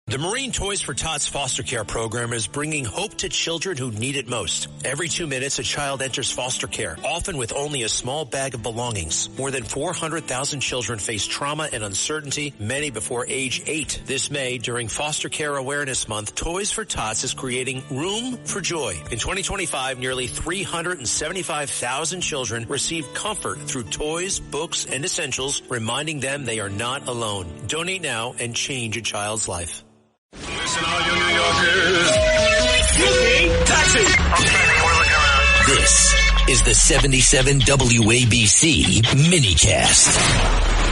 The Marine Toys for Tots foster care program is bringing hope to children who need it most. Every 2 minutes, a child enters foster care, often with only a small bag of belongings. More than 400,000 children face trauma and uncertainty, many before age 8. This May, during Foster Care Awareness Month, Toys for Tots is creating Room for Joy. In 2025, nearly 375,000 children received comfort through toys, books, and essentials, reminding them they are not alone. Donate now and change a child's life. Listen, all you New Yorkers. Excuse me, taxi. This is the 77 WABC minicast.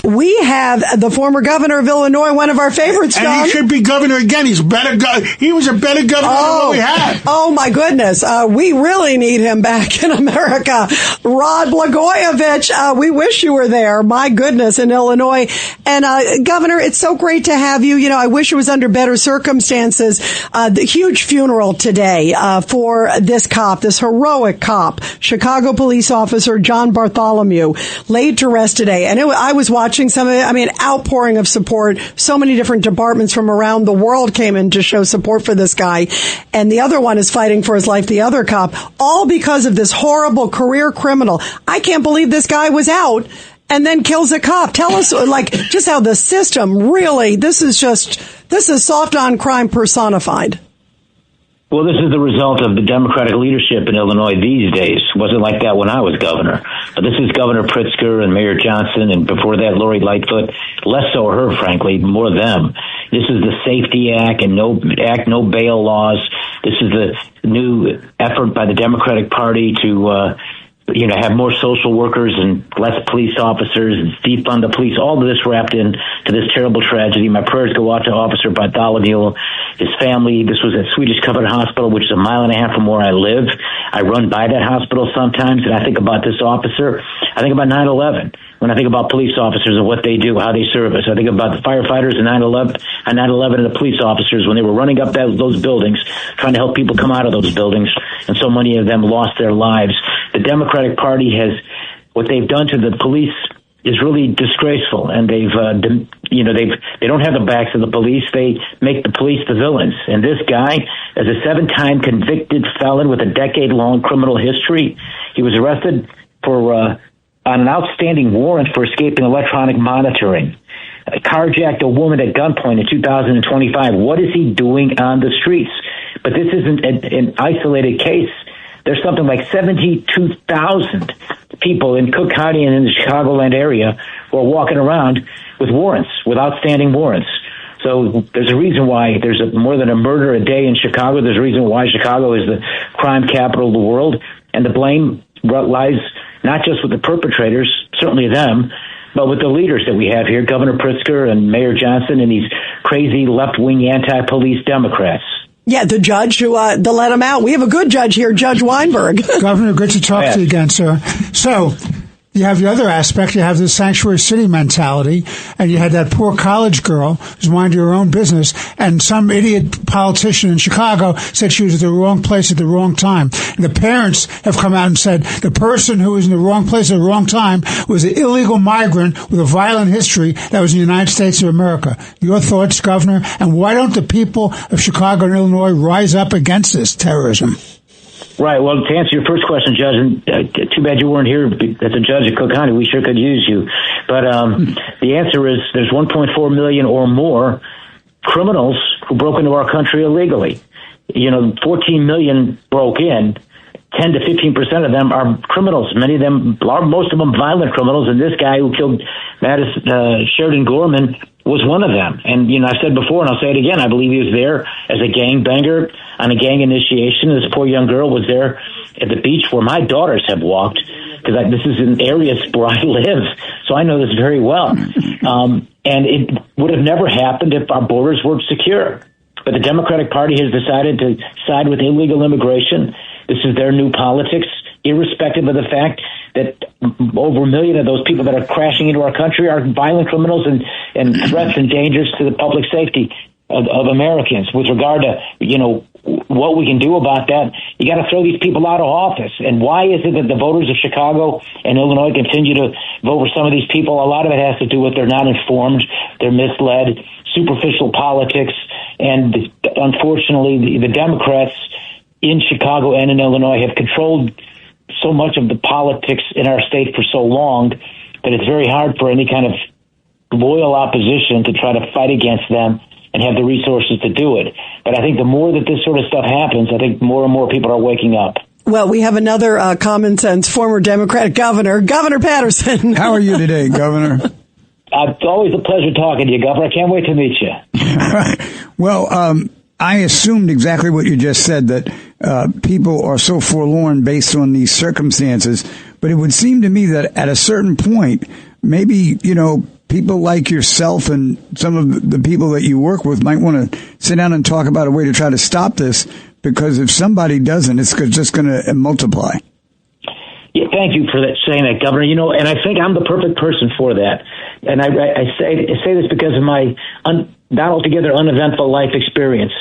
We have the former governor of Illinois, one of our favorites, John. And he should be governor again. He was a better governor than what we had. Oh, my goodness. We really need him back in America. Rod Blagojevich, we wish you were there. My goodness, in Illinois. And, Governor, it's so great to have you. You know, I wish it was under better circumstances. The huge funeral today for this cop, this heroic cop, Chicago police officer John Bartholomew, laid to rest today. And I was watching some of it. I mean, outpouring of support. So many different departments from around the world came in to show support for this guy. And the other one is fighting for his life, the other cop, all because of this horrible career criminal. I can't believe this guy was out and then kills a cop. Tell us, like, just how the system really, this is soft on crime personified. Well, this is the result of the Democratic leadership in Illinois these days. It wasn't like that when I was governor. This is Governor Pritzker and Mayor Johnson, and before that, Lori Lightfoot. Less so her, frankly, more them. This is the Safety Act and no bail laws. This is the new effort by the Democratic Party to have more social workers and less police officers and defund the police. All of this wrapped in to this terrible tragedy. My prayers go out to Officer Bartholomew, his family. This was at Swedish Covered Hospital, which is 1.5 miles from where I live. I run by that hospital sometimes, and I think about this officer. I think about 9/11. When I think about police officers and what they do, how they serve us, I think about the firefighters and 9/11 and the police officers when they were running up those buildings, trying to help people come out of those buildings, and so many of them lost their lives. The Democratic Party what they've done to the police is really disgraceful, and they don't have the backs of the police. They make the police the villains. And this guy, as a 7-time convicted felon with a decade-long criminal history, he was arrested for on an outstanding warrant for escaping electronic monitoring. Carjacked a woman at gunpoint in 2025. What is he doing on the streets? But this isn't an isolated case. There's something like 72,000 people in Cook County and in the Chicagoland area who are walking around with warrants, with outstanding warrants. So there's a reason why there's more than a murder a day in Chicago. There's a reason why Chicago is the crime capital of the world. And the blame lies not just with the perpetrators, certainly them, but with the leaders that we have here, Governor Pritzker and Mayor Johnson and these crazy left-wing anti-police Democrats. Yeah, the judge who let him out. We have a good judge here, Judge Weinberg. Governor, good to talk to you again, sir. So you have the other aspect. You have the sanctuary city mentality, and you had that poor college girl who's minding her own business, and some idiot politician in Chicago said she was at the wrong place at the wrong time. And the parents have come out and said the person who was in the wrong place at the wrong time was an illegal migrant with a violent history that was in the United States of America. Your thoughts, Governor? And why don't the people of Chicago and Illinois rise up against this terrorism? Right. Well, to answer your first question, Judge, and too bad you weren't here as a judge at Cook County. We sure could use you. But the answer is there's 1.4 million or more criminals who broke into our country illegally. 14 million broke in. 10 to 15% of them are criminals. Most of them violent criminals. And this guy who killed Sheridan Gorman was one of them. And, I've said before, and I'll say it again, I believe he was there as a gangbanger on a gang initiation. This poor young girl was there at the beach where my daughters have walked, because this is in areas where I live, so I know this very well. And it would have never happened if our borders weren't secure. But the Democratic Party has decided to side with illegal immigration. This is their new politics, irrespective of the fact that over 1 million of those people that are crashing into our country are violent criminals and threats and dangers to the public safety of Americans. With regard to, what we can do about that, you got to throw these people out of office. And why is it that the voters of Chicago and Illinois continue to vote for some of these people? A lot of it has to do with they're not informed, they're misled. superficial politics. And unfortunately, the Democrats in Chicago and in Illinois have controlled so much of the politics in our state for so long that it's very hard for any kind of loyal opposition to try to fight against them and have the resources to do it. But I think the more that this sort of stuff happens, I think more and more people are waking up. Well, we have another common sense former Democratic governor, Governor Patterson. How are you today, Governor? It's always a pleasure talking to you, Governor. I can't wait to meet you. Well, I assumed exactly what you just said, that people are so forlorn based on these circumstances. But it would seem to me that at a certain point, maybe, people like yourself and some of the people that you work with might want to sit down and talk about a way to try to stop this, because if somebody doesn't, it's just going to multiply. Yeah, thank you for saying that, Governor. And I think I'm the perfect person for that. And I say this because of my not altogether uneventful life experience.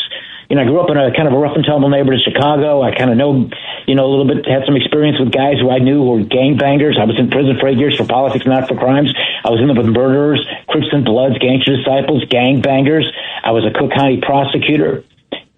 I grew up in a kind of a rough and tumble neighborhood in Chicago. I kind of know, a little bit, had some experience with guys who I knew who were gangbangers. I was in prison for 8 years for politics, not for crimes. I was in there with murderers, Crips and Bloods, gangster disciples, gangbangers. I was a Cook County prosecutor.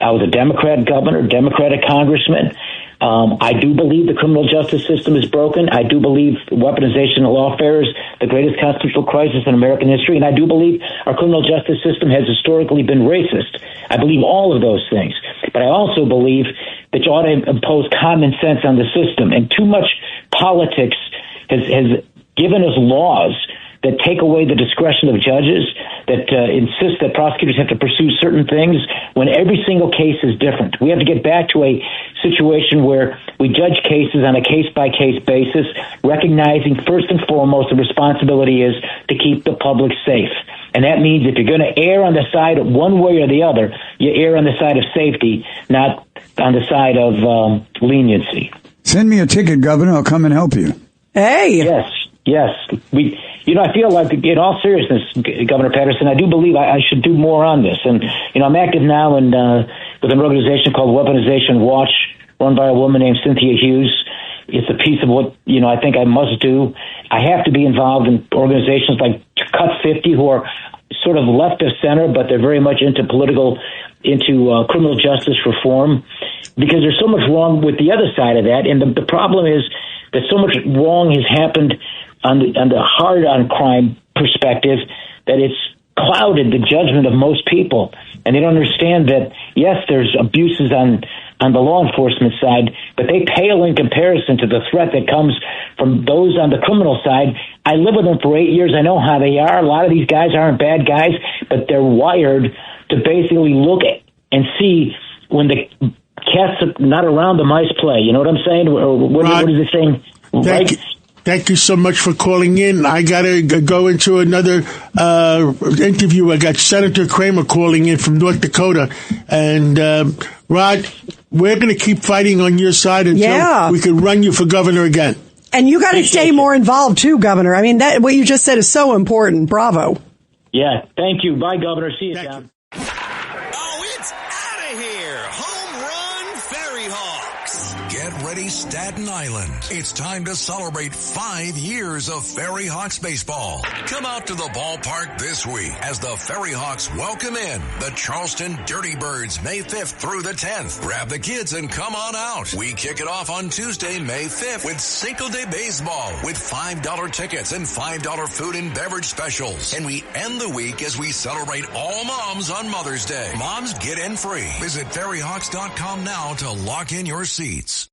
I was a Democrat governor, Democratic congressman. I do believe the criminal justice system is broken. I do believe weaponization of lawfare is the greatest constitutional crisis in American history. And I do believe our criminal justice system has historically been racist. I believe all of those things. But I also believe that you ought to impose common sense on the system. And too much politics has given us laws that take away the discretion of judges, that insist that prosecutors have to pursue certain things when every single case is different. We have to get back to a situation where we judge cases on a case-by-case basis, recognizing first and foremost the responsibility is to keep the public safe. And that means if you're going to err on the side of one way or the other, you err on the side of safety, not on the side of leniency. Send me a ticket, Governor. I'll come and help you. Hey. Yes. I feel like, in all seriousness, Governor Patterson, I do believe I should do more on this. And, I'm active now with an organization called Weaponization Watch, run by a woman named Cynthia Hughes. It's a piece of what, I think I must do. I have to be involved in organizations like Cut 50, who are sort of left of center, but they're very much into criminal justice reform, because there's so much wrong with the other side of that. And the problem is that so much wrong has happened on the hard on crime perspective that it's clouded the judgment of most people. And they don't understand that, yes, there's abuses on the law enforcement side, but they pale in comparison to the threat that comes from those on the criminal side. I live with them for 8 years. I know how they are. A lot of these guys aren't bad guys, but they're wired to basically look at and see when the cat's not around, the mice play. You know what I'm saying? Or what is it saying? Right? Thank you so much for calling in. I got to go into another interview. I got Senator Kramer calling in from North Dakota. And, Rod, we're going to keep fighting on your side until we can run you for governor again. And you got to stay more involved, too, Governor. I mean, what you just said is so important. Bravo. Yeah, thank you. Bye, Governor. See you, Tom. Oh, it's out of here. Home run, Ferry Hawks. Get ready, Staten Island. It's time to celebrate 5 years of Ferry Hawks baseball. Come out to the ballpark this week as the Ferry Hawks welcome in the Charleston Dirty Birds May 5th through the 10th. Grab the kids and come on out. We kick it off on Tuesday, May 5th with Cinco de Baseball with $5 tickets and $5 food and beverage specials. And we end the week as we celebrate all moms on Mother's Day. Moms get in free. Visit ferryhawks.com now to lock in your seats.